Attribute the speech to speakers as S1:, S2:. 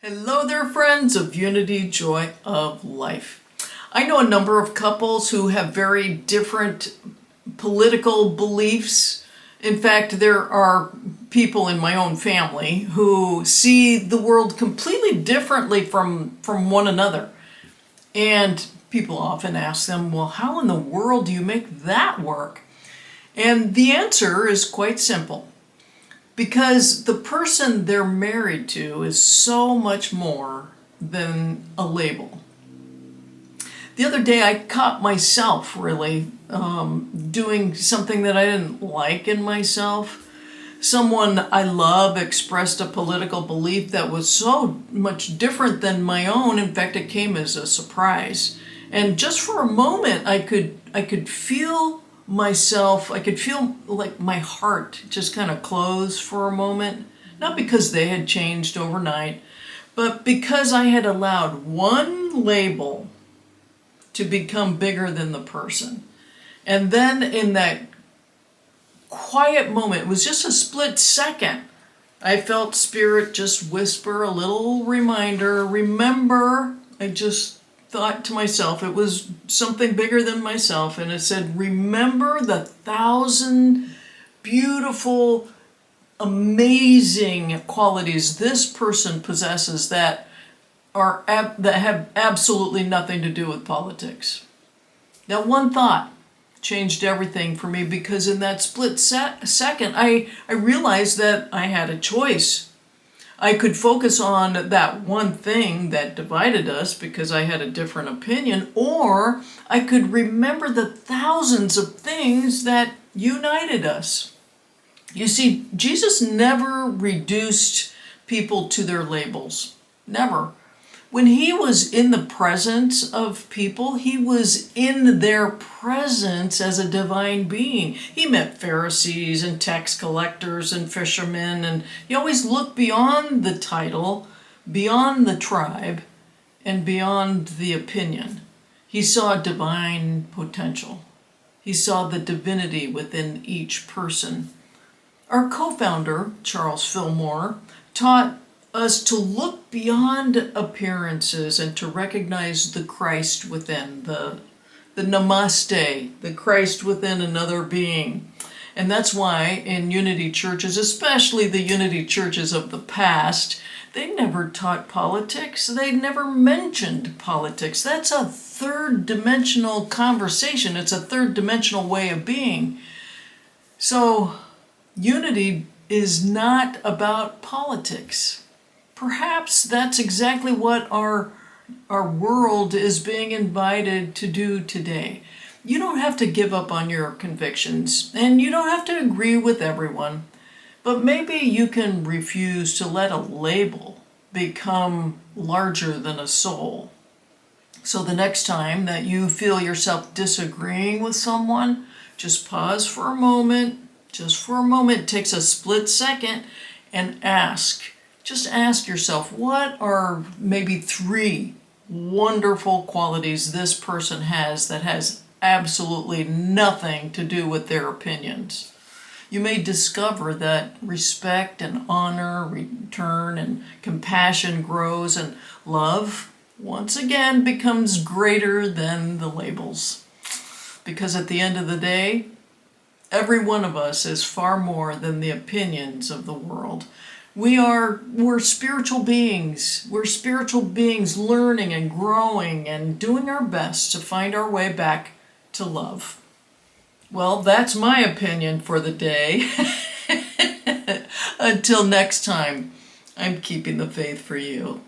S1: Hello there, friends of Unity, Joy of Life. I know a number of couples who have very different political beliefs. In fact, there are people in my own family who see the world completely differently from one another. And people often ask them, well, how in the world do you make that work? And the answer is quite simple. Because the person they're married to is so much more than a label. The other day I caught myself really doing something that I didn't like in myself. Someone I love expressed a political belief that was so much different than my own. In fact, it came as a surprise. And just for a moment I could feel myself, I could feel like my heart just kind of close for a moment, not because they had changed overnight, but because I had allowed one label to become bigger than the person. And then in that quiet moment, it was just a split second, I felt Spirit just whisper a little reminder, remember. I just thought to myself, it was something bigger than myself, and it said, remember the 1,000 beautiful, amazing qualities this person possesses that have absolutely nothing to do with politics. That one thought changed everything for me, because in that split second I realized that I had a choice. I could focus on that one thing that divided us because I had a different opinion, or I could remember the thousands of things that united us. You see, Jesus never reduced people to their labels. Never. When he was in the presence of people, he was in their presence as a divine being. He met Pharisees and tax collectors and fishermen, and he always looked beyond the title, beyond the tribe, and beyond the opinion. He saw divine potential. He saw the divinity within each person. Our co-founder, Charles Fillmore, taught us to look beyond appearances and to recognize the Christ within, the namaste, the Christ within another being. And that's why in Unity churches, especially the Unity churches of the past, they never taught politics. They never mentioned politics. That's a third dimensional conversation. It's a third dimensional way of being. So Unity is not about politics. Perhaps that's exactly what our world is being invited to do today. You don't have to give up on your convictions, and you don't have to agree with everyone, but maybe you can refuse to let a label become larger than a soul. So the next time that you feel yourself disagreeing with someone, just pause for a moment, it takes a split second, and just ask yourself, what are maybe 3 wonderful qualities this person has that has absolutely nothing to do with their opinions? You may discover that respect and honor return, and compassion grows, and love once again becomes greater than the labels. Because at the end of the day, every one of us is far more than the opinions of the world. We're spiritual beings. We're spiritual beings learning and growing and doing our best to find our way back to love. Well, that's my opinion for the day. Until next time, I'm keeping the faith for you.